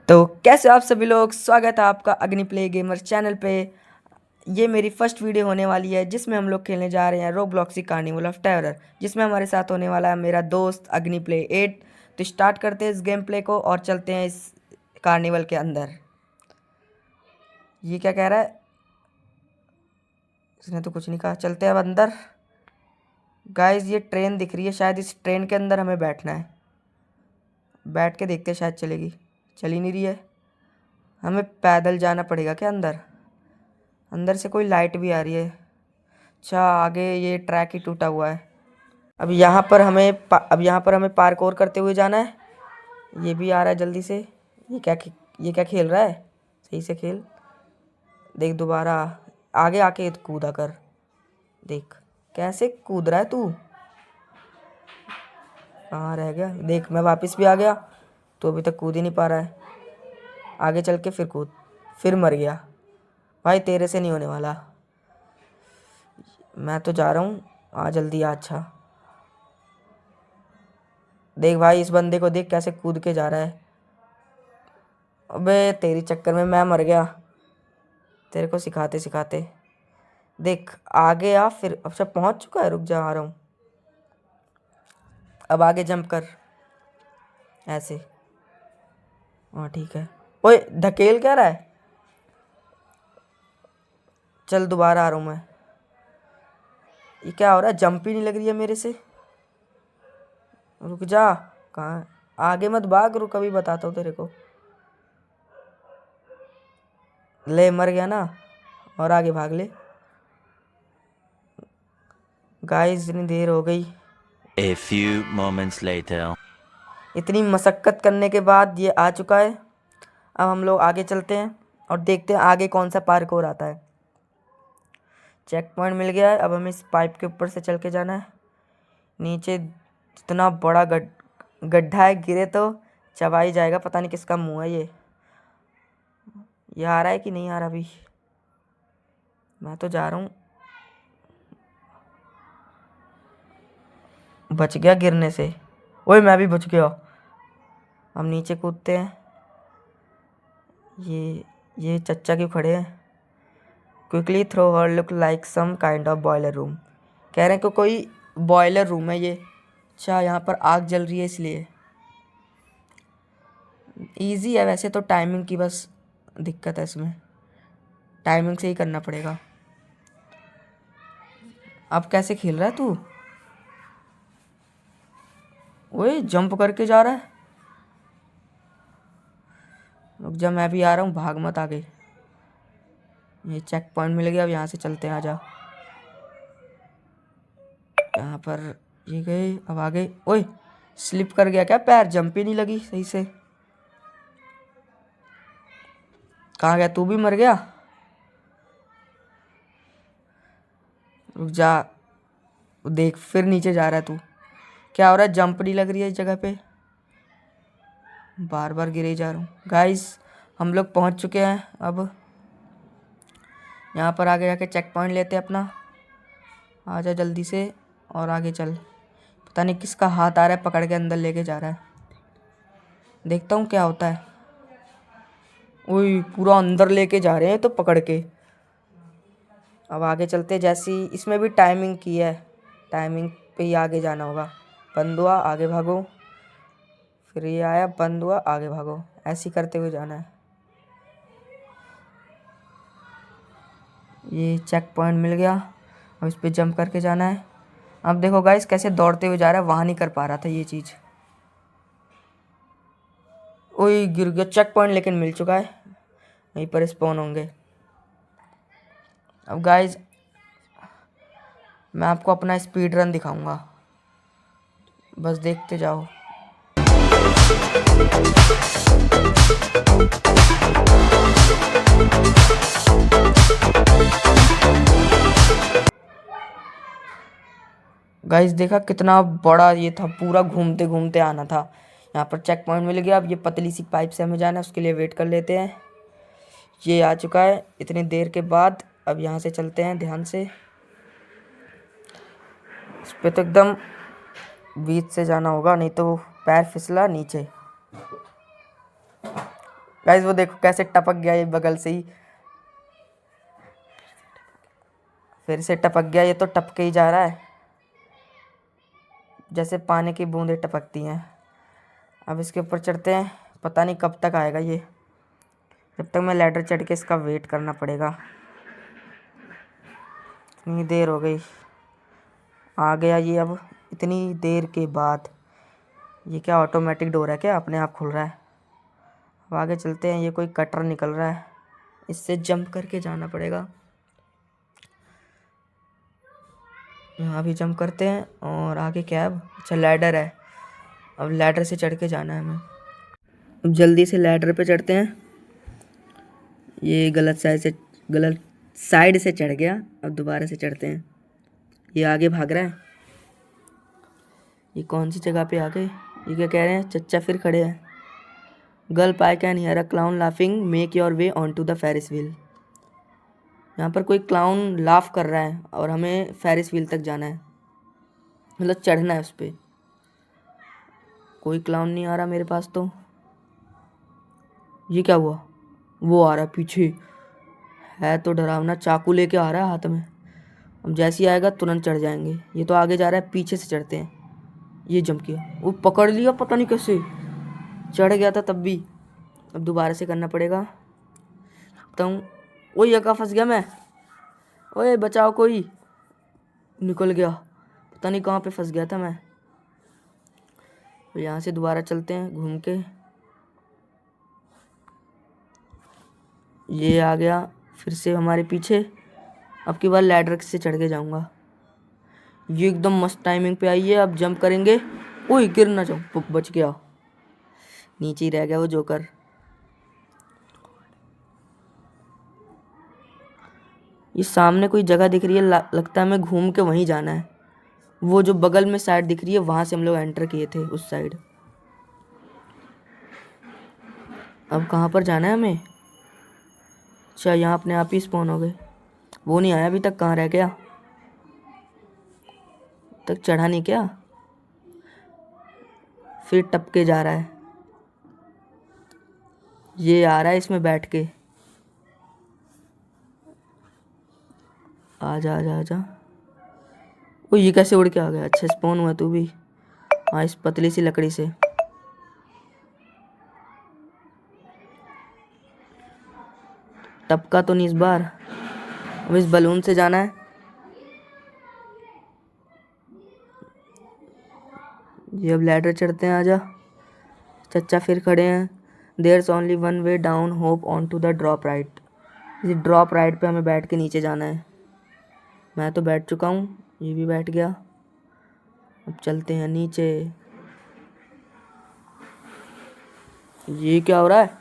तो कैसे हो आप सभी लोग। स्वागत है आपका अग्नि प्ले गेमर चैनल पे। ये मेरी फर्स्ट वीडियो होने वाली है जिसमें हम लोग खेलने जा रहे हैं रोब्लॉक्सी कार्निवल ऑफ टेरर, जिसमें हमारे साथ होने वाला है मेरा दोस्त अग्नि प्ले 8। तो स्टार्ट करते हैं इस गेम प्ले को और चलते हैं इस कार्निवल के अंदर। ये क्या कह रहा है? इसने तो कुछ नहीं कहा। चलते हैं अब अंदर। गाइस ये ट्रेन दिख रही है, शायद इस ट्रेन के अंदर हमें बैठना है। बैठ के देखते हैं, शायद चलेगी। चल ही नहीं रही है। हमें पैदल जाना पड़ेगा क्या अंदर? अंदर से कोई लाइट भी आ रही है। अच्छा, आगे ये ट्रैक ही टूटा हुआ है। अब यहाँ पर हमें पार्कोर करते हुए जाना है। ये भी आ रहा है जल्दी से। ये क्या खेल रहा है? सही से खेल। देख दोबारा आगे आके कूदा कर। देख कैसे कूद रहा है तू। कहाँ रह गया? देख मैं वापस भी आ गया तो अभी तक कूद ही नहीं पा रहा है। आगे चल के फिर कूद, फिर मर गया। भाई तेरे से नहीं होने वाला। मैं तो जा रहा हूँ, आ जल्दी आ। अच्छा देख भाई, इस बंदे को देख कैसे कूद के जा रहा है। अबे तेरी चक्कर में मैं मर गया, तेरे को सिखाते सिखाते। देख आगे आ फिर। अब सब पहुंच चुका है, रुक जा आ रहा हूँ। अब आगे जंप कर ऐसे। हाँ ठीक है। ओए धकेल क्या रहा है? चल दोबारा आ रहा हूँ मैं। ये क्या हो रहा है? जंप ही नहीं लग रही है मेरे से। रुक जा। कहाँ? आगे मत भाग, रुक अभी बताता हूँ तेरे को। ले मर गया ना, और आगे भाग ले। गाइस इतनी देर हो गई। A few moments later. इतनी मशक्क़त करने के बाद ये आ चुका है। अब हम लोग आगे चलते हैं और देखते हैं आगे कौन सा पार्कोर आता है। चेक पॉइंट मिल गया है। अब हमें इस पाइप के ऊपर से चल के जाना है। नीचे इतना बड़ा गड्ढा है, गिरे तो चबा ही जाएगा। पता नहीं किसका मुंह है ये आ रहा है कि नहीं आ रहा अभी? मैं तो जा रहा हूँ। बच गया गिरने से। ओए मैं भी बच गया। हम नीचे कूदते हैं। ये चच्चा क्यों खड़े हैं? Quickly throw her look like some kind of boiler room. कह रहे हैं कि कोई बॉयलर रूम है ये। अच्छा यहाँ पर आग जल रही है इसलिए। इजी है वैसे तो, टाइमिंग की बस दिक्कत है इसमें। टाइमिंग से ही करना पड़ेगा। अब कैसे खेल रहा है तू? ओए जंप करके जा रहा है। रुक जा, मैं भी आ रहा हूँ, भाग मत आगे। ये चेक पॉइंट मिल गया। अब यहाँ से चलते हैं, आजा। यहाँ पर ये गए, अब आगे। ओए स्लिप कर गया क्या पैर? जंप ही नहीं लगी सही से। कहाँ गया? तू भी मर गया? रुक जा। देख फिर नीचे जा रहा है तू। क्या हो रहा है? जंप नहीं लग रही है इस जगह पे। बार बार गिरे जा रहा हूँ। गाइस हम लोग पहुँच चुके हैं। अब यहाँ पर आगे जाके चेक पॉइंट लेते हैं अपना। आजा जल्दी से और आगे चल। पता नहीं किसका हाथ आ रहा है, पकड़ के अंदर लेके जा रहा है। देखता हूँ क्या होता है। ओए पूरा अंदर लेके जा रहे हैं तो पकड़ के। अब आगे चलते। जैसी इसमें भी टाइमिंग की है, टाइमिंग पे ही आगे जाना होगा। बंद हुआ आगे भागो, फिर ये आया बंद हुआ आगे भागो, ऐसे ही करते हुए जाना है। ये चेक पॉइंट मिल गया। अब इस पर जंप करके जाना है। अब देखो गाइस कैसे दौड़ते हुए जा रहा है, वहाँ नहीं कर पा रहा था ये चीज़। ओए गिर गया। चेक पॉइंट लेकिन मिल चुका है, वहीं पर स्पॉन होंगे। अब गाइस मैं आपको अपना स्पीड रन दिखाऊंगा, बस देखते जाओ। गाइस देखा कितना बड़ा ये था, पूरा घूमते घूमते आना था। यहाँ पर चेक पॉइंट मिल गया। अब ये पतली सी पाइप से हमें जाना है, उसके लिए वेट कर लेते हैं। ये आ चुका है इतनी देर के बाद। अब यहाँ से चलते हैं ध्यान से। इस पे तो एकदम बीच से जाना होगा, नहीं तो पैर फिसला नीचे। गाइस वो देखो कैसे टपक गया ये बगल से ही, फिर से टपक गया। ये तो टपके ही जा रहा है जैसे पानी की बूंदें टपकती हैं। अब इसके ऊपर चढ़ते हैं, पता नहीं कब तक आएगा ये, जब तक मैं लैडर चढ़ के इसका वेट करना पड़ेगा। इतनी देर हो गई, आ गया ये अब इतनी देर के बाद। ये क्या ऑटोमेटिक डोर है क्या, अपने आप खुल रहा है? अब आगे चलते हैं, ये कोई कटर निकल रहा है, इससे जंप करके जाना पड़ेगा। यहाँ भी जंप करते हैं। और आगे क्या है अब? अच्छा लैडर है, अब लैडर से चढ़ के जाना है हमें। अब जल्दी से लैडर पे चढ़ते हैं। ये गलत साइड से चढ़ गया, अब दोबारा से चढ़ते हैं। ये आगे भाग रहा है, ये कौन सी जगह पे आ गए? ये क्या कह रहे हैं? चच्चा फिर खड़े हैं। Gulp I can hear a clown laughing, make your way on to the Ferris wheel. यहाँ पर कोई क्लाउन लाफ कर रहा है और हमें फेरिस व्हील तक जाना है, मतलब चढ़ना है उस पर। कोई क्लाउन नहीं आ रहा मेरे पास तो। ये क्या हुआ? वो आ रहा है पीछे, है तो डरावना, चाकू लेके आ रहा है हाथ में। अब जैसे ही आएगा तुरंत चढ़ जाएंगे। ये तो आगे जा रहा है, पीछे से चढ़ते हैं। ये जंप किया, वो पकड़ लिया, पता नहीं कैसे चढ़ गया था तब भी। अब दोबारा से करना पड़ेगा। तो वो यका फंस गया मैं, ओए बचाओ कोई, निकल गया, पता नहीं कहाँ पे फंस गया था मैं। तो यहाँ से दोबारा चलते हैं घूम के। ये आ गया फिर से हमारे पीछे। अब की बार लैडर से चढ़ के जाऊंगा। ये एकदम मस्त टाइमिंग पे आई है। अब जंप करेंगे। ओए गिर ना जाओ, बच गया, नीचे ही रह गया वो जोकर। ये सामने कोई जगह दिख रही है, लगता है हमें घूम के वहीं जाना है। वो जो बगल में साइड दिख रही है वहां से हम लोग एंटर किए थे, उस साइड। अब कहाँ पर जाना है हमें? अच्छा यहाँ अपने आप ही स्पॉन हो गए। वो नहीं आया अभी तक, कहाँ रह गया? तक चढ़ा नहीं क्या? फिर टपके जा रहा है। ये आ रहा है इसमें बैठ के। आजा आजा आजा। ओ ये कैसे उड़ के आ गया? अच्छा स्पॉन हुआ तू भी, हाँ इस पतली सी लकड़ी से। टपका तो नहीं इस बार। अब इस बलून से जाना है। ये अब लैडर चढ़ते हैं, आजा। चच्चा फिर खड़े हैं। There is only one way down, hope on to the drop right. इस ड्रॉप राइट पे हमें बैठ के नीचे जाना है। मैं तो बैठ चुका हूँ, ये भी बैठ गया। अब चलते हैं नीचे। ये क्या हो रहा है?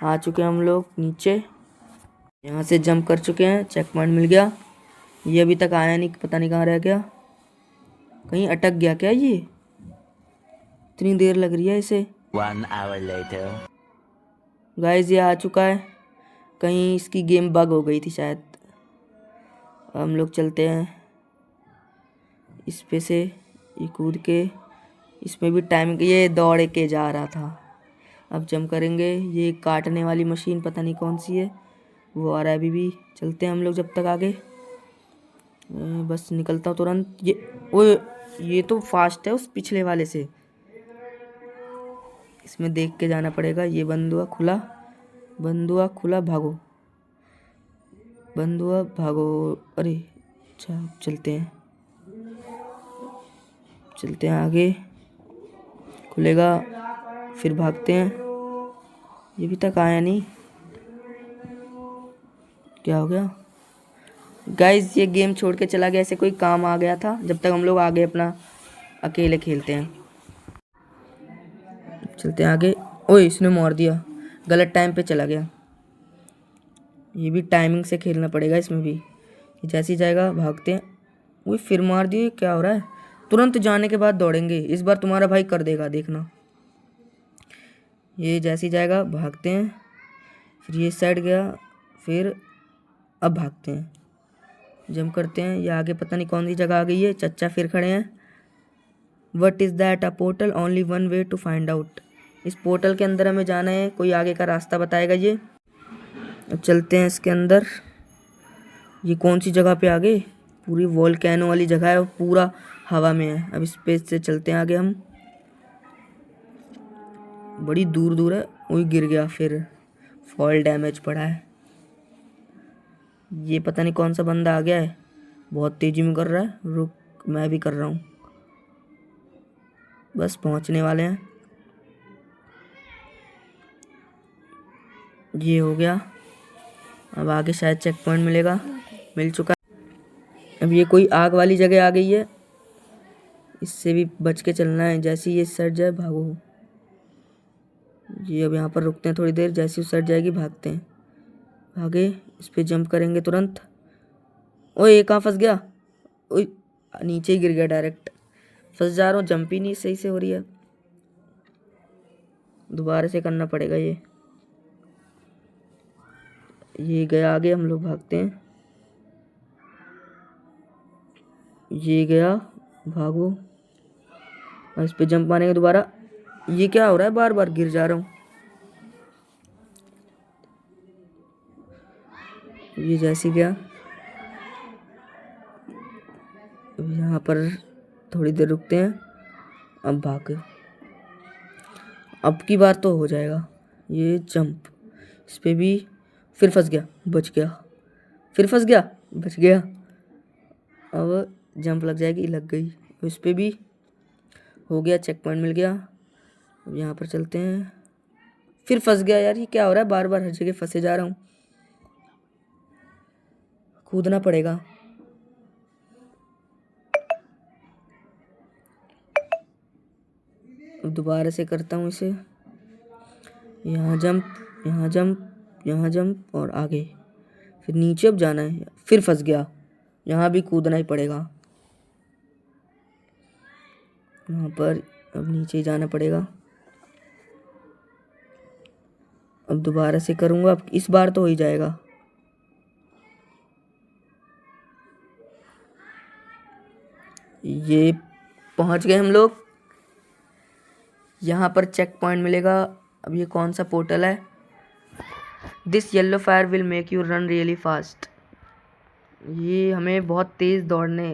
आ चुके हैं हम लोग नीचे। यहाँ से जंप कर चुके हैं, चेक पॉइंट मिल गया। ये अभी तक आया नहीं, पता नहीं कहाँ रह गया। कहीं अटक गया क्या ये? इतनी देर लग रही है इसे। 1 hour later. गाइस ये आ चुका है। कहीं इसकी गेम बग हो गई थी शायद। हम लोग चलते हैं इस पे से, ये कूद के। इसमें भी टाइम, ये दौड़ के जा रहा था। अब जंप करेंगे। ये काटने वाली मशीन पता नहीं कौन सी है, वो आ रहा है अभी भी। चलते हैं हम लोग जब तक आगे। बस निकलता हूँ तुरंत। ये तो फास्ट है उस पिछले वाले से। इसमें देख के जाना पड़ेगा। ये बंद हुआ खुला, बंद हुआ खुला, भागो, बंद हुआ भागो। अरे अच्छा चलते हैं, चलते हैं आगे, खुलेगा फिर भागते हैं। ये भी तक आया नहीं, क्या हो गया? गाइस ये गेम छोड़ के चला गया, ऐसे कोई काम आ गया था। जब तक हम लोग आगे अपना अकेले खेलते हैं। चलते हैं आगे। ओए इसने मार दिया, गलत टाइम पे चला गया। ये भी टाइमिंग से खेलना पड़ेगा इसमें भी। जैसे ही जाएगा भागते हैं। वो फिर मार दिए, क्या हो रहा है? तुरंत जाने के बाद दौड़ेंगे, इस बार तुम्हारा भाई कर देगा देखना। ये जैसे ही जाएगा भागते हैं। फिर ये साइड गया, फिर अब भागते हैं, जंप करते हैं। ये आगे पता नहीं कौन सी जगह आ गई है। चच्चा फिर खड़े हैं। What is that? A portal, only one way to find out. इस पोर्टल के अंदर हमें जाना है, कोई आगे का रास्ता बताएगा ये। अब चलते हैं इसके अंदर। ये कौन सी जगह पे आगे? पूरी वोल्केनो वाली जगह है और पूरा हवा में है। अब इस पेज से चलते हैं आगे हम। बड़ी दूर दूर है। वही गिर गया, फिर फॉल डैमेज पड़ा है। ये पता नहीं कौन सा बंदा आ गया है, बहुत तेजी में कर रहा है। रुक, मैं भी कर रहा हूँ। बस पहुँचने वाले हैं। ये हो गया। अब आगे शायद चेक पॉइंट मिलेगा। मिल चुका है। अब ये कोई आग वाली जगह आ गई है, इससे भी बच के चलना है। जैसे ही ये सट जाए भागो। ये अब यहाँ पर रुकते हैं थोड़ी देर, जैसे ही सट जाएगी भागते हैं। भागे, इस पे जंप करेंगे तुरंत। ओए ये कहाँ फंस गया? ओए नीचे ही गिर गया डायरेक्ट। फंस जा रहा हूँ, जंप ही नहीं सही से हो रही है। दोबारा से करना पड़ेगा ये गया आगे, हम लोग भागते हैं। ये गया, भागो। और इस पे जंप मारेंगे दोबारा। ये क्या हो रहा है? बार बार गिर जा रहा हूँ। ये जैसे गया। अब यहाँ पर थोड़ी देर रुकते हैं। अब भाग। अब की बार तो हो जाएगा। ये जंप, इस पे भी। फिर फंस गया, बच गया। फिर फंस गया, बच गया। अब जंप लग जाएगी, लग गई। इस पे भी हो गया, चेक पॉइंट मिल गया। अब यहाँ पर चलते हैं। फिर फंस गया। यार ये क्या हो रहा है? बार बार हर जगह फंसे जा रहा हूँ। कूदना पड़ेगा। अब दोबारा से करता हूँ इसे। यहाँ जंप, यहाँ जंप, यहाँ जंप और आगे। फिर नीचे अब जाना है। फिर फंस गया, यहाँ भी कूदना ही पड़ेगा। यहाँ पर अब नीचे ही जाना पड़ेगा। अब दोबारा से करूँगा, अब इस बार तो हो ही जाएगा। ये पहुँच गए हम लोग। यहाँ पर चेक पॉइंट मिलेगा। अब ये कौन सा पोर्टल है? This yellow fire will make you run really fast. ये हमें बहुत तेज़ दौड़ने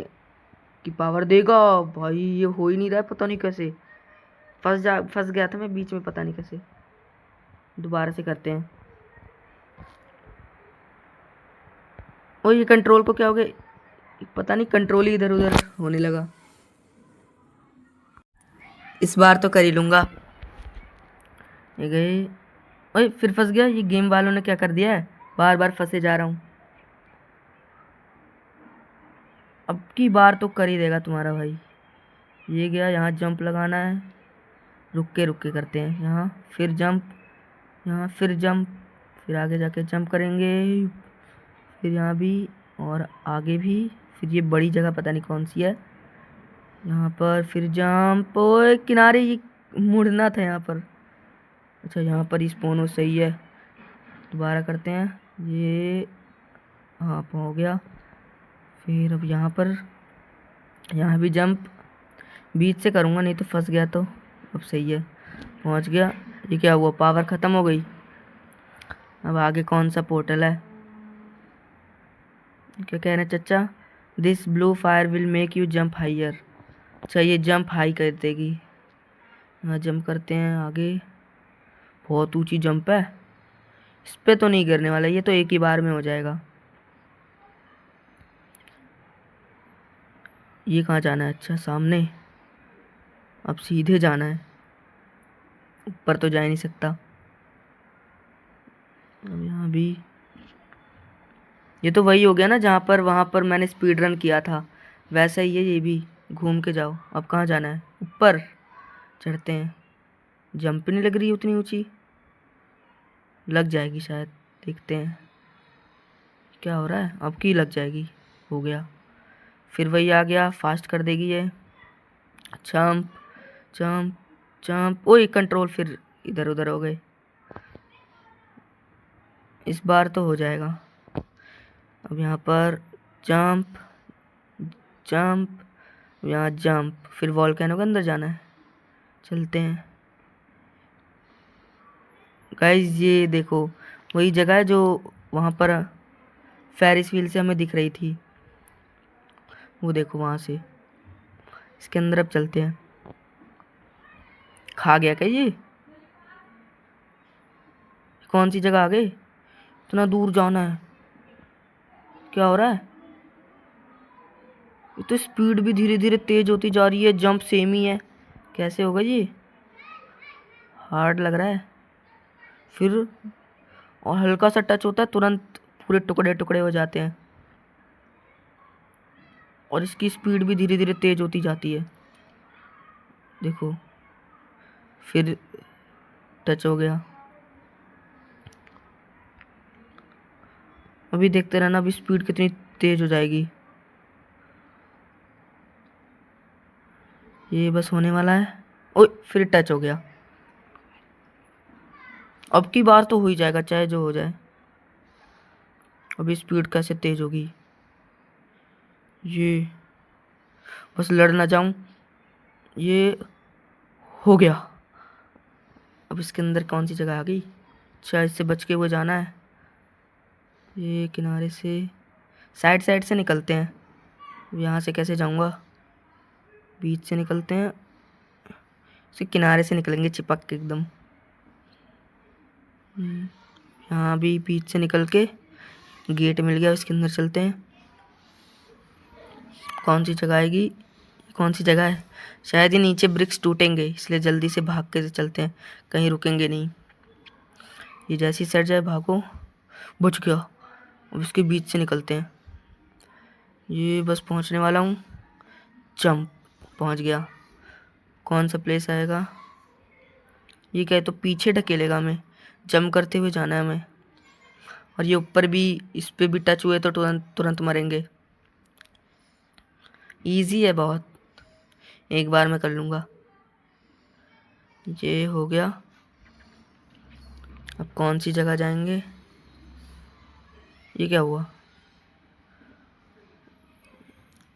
की पावर देगा। भाई ये हो ही नहीं रहा है, पता नहीं कैसे। फंस गया था मैं बीच में, पता नहीं कैसे। दोबारा से करते हैं। ओ ये कंट्रोल को क्या हो गया? पता नहीं, कंट्रोल ही इधर उधर होने लगा। इस बार तो कर ही लूँगा। ये गए। ओए फिर फंस गया। ये गेम वालों ने क्या कर दिया है? बार बार फंसे जा रहा हूँ। अब की बार तो कर ही देगा तुम्हारा भाई। ये गया, यहाँ जंप लगाना है। रुक के करते हैं। यहाँ फिर जंप, यहाँ फिर जंप, फिर आगे जाके जंप करेंगे। फिर यहाँ भी और आगे भी। फिर ये बड़ी जगह पता नहीं कौन सी है, यहाँ पर फिर जंप। ओए किनारे, ये मुड़ना था यहाँ पर। अच्छा यहाँ पर ही स्पॉन हो, सही है। दोबारा करते हैं ये। हाँ हो गया। फिर अब यहाँ पर, यहाँ भी जंप। बीच से करूँगा, नहीं तो फंस गया तो। अब सही है, पहुँच गया। ये क्या हुआ? पावर ख़त्म हो गई। अब आगे कौन सा पोर्टल है? क्या कह रहे हैं चचा? This blue fire will make you jump higher. अच्छा ये जंप हाई कर देगी। यहाँ जंप करते हैं आगे। बहुत ऊंची जंप है। इस पे तो नहीं गिरने वाला, ये तो एक ही बार में हो जाएगा। ये कहाँ जाना है? अच्छा सामने। अब सीधे जाना है, ऊपर तो जा ही नहीं सकता। अब यहाँ भी। ये तो वही हो गया ना जहाँ पर, वहाँ पर मैंने स्पीड रन किया था, वैसा ही है ये भी। घूम के जाओ। अब कहाँ जाना है? ऊपर चढ़ते हैं। जंप नहीं लग रही उतनी ऊंची। लग जाएगी शायद, देखते हैं क्या हो रहा है। अब की लग जाएगी। हो गया। फिर वही आ गया, फास्ट कर देगी ये। Jump jump jump. ओए कंट्रोल, फिर इधर उधर हो गए। इस बार तो हो जाएगा। अब यहाँ पर जंप जंप। यहाँ जंप, फिर वॉल्केनो के अंदर जाना है। चलते हैं गाइस, ये देखो वही जगह है जो वहाँ पर फेरिस व्हील से हमें दिख रही थी। वो देखो वहाँ से, इसके अंदर अब चलते हैं। खा गया क्या ये? कौन सी जगह आ गई? इतना दूर जाना है, क्या हो रहा है? ये तो स्पीड भी धीरे धीरे तेज होती जा रही है, जंप सेम ही है, कैसे होगा ये? हार्ड लग रहा है। फिर और हल्का सा टच होता है, तुरंत पूरे टुकड़े टुकड़े हो जाते हैं। और इसकी स्पीड भी धीरे धीरे तेज होती जाती है, देखो। फिर टच हो गया। अभी देखते रहना, अभी स्पीड कितनी तेज हो जाएगी। ये बस होने वाला है। ओए, फिर टच हो गया। अब की बार तो हो ही जाएगा, चाहे जो हो जाए। अभी स्पीड कैसे तेज होगी ये, बस लड़ ना जाऊं। ये हो गया। अब इसके अंदर कौन सी जगह आ गई? अच्छा, इससे बच के हुए जाना है। ये किनारे से, साइड साइड से निकलते हैं। यहाँ से कैसे जाऊंगा? बीच से निकलते हैं, इसे किनारे से निकलेंगे चिपक के एकदम। यहाँ भी बीच से निकल के गेट मिल गया, इसके अंदर चलते हैं। कौन सी जगह आएगी? कौन सी जगह है? शायद ये नीचे ब्रिक्स टूटेंगे, इसलिए जल्दी से भाग के चलते हैं, कहीं रुकेंगे नहीं। ये जैसी सट जाए भागो। बच गया। अब इसके बीच से निकलते हैं। ये बस पहुंचने वाला हूँ। जंप, पहुंच गया। कौन सा प्लेस आएगा? ये क्या है, तो पीछे ढकेलेगा हमें, जंप करते हुए जाना है हमें। और ये ऊपर भी, इस पे भी टच हुए तो तुरंत तुरंत मरेंगे। इजी है बहुत, एक बार में कर लूँगा। ये हो गया। अब कौन सी जगह जाएंगे? ये क्या हुआ?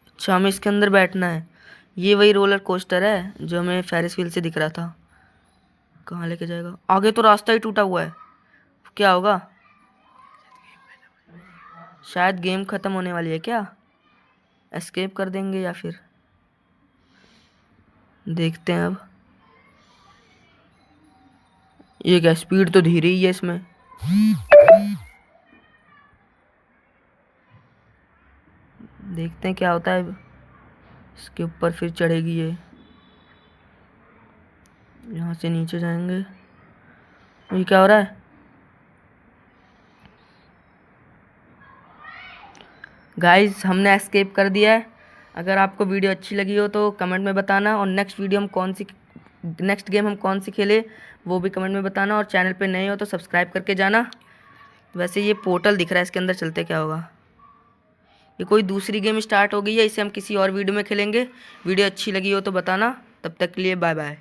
अच्छा, हमें इसके अंदर बैठना है। ये वही रोलर कोस्टर है जो हमें फेरिस व्हील से दिख रहा था। कहाँ लेके जाएगा? आगे तो रास्ता ही टूटा हुआ है, क्या होगा? शायद गेम ख़त्म होने वाली है क्या? एस्केप कर देंगे या फिर देखते हैं अब। ये क्या, स्पीड तो धीरे ही है इसमें। देखते हैं क्या होता है। इसके ऊपर फिर चढ़ेगी ये, यहाँ से नीचे जाएंगे। ये क्या हो रहा है? गाइस, हमने एस्केप कर दिया है। अगर आपको वीडियो अच्छी लगी हो तो कमेंट में बताना, और नेक्स्ट गेम हम कौन सी खेले वो भी कमेंट में बताना, और चैनल पे नए हो तो सब्सक्राइब करके जाना। वैसे ये पोर्टल दिख रहा है, इसके अंदर चलते, क्या होगा? ये कोई दूसरी गेम स्टार्ट हो गई है, इसे हम किसी और वीडियो में खेलेंगे। वीडियो अच्छी लगी हो तो बताना। तब तक के लिए बाय बाय।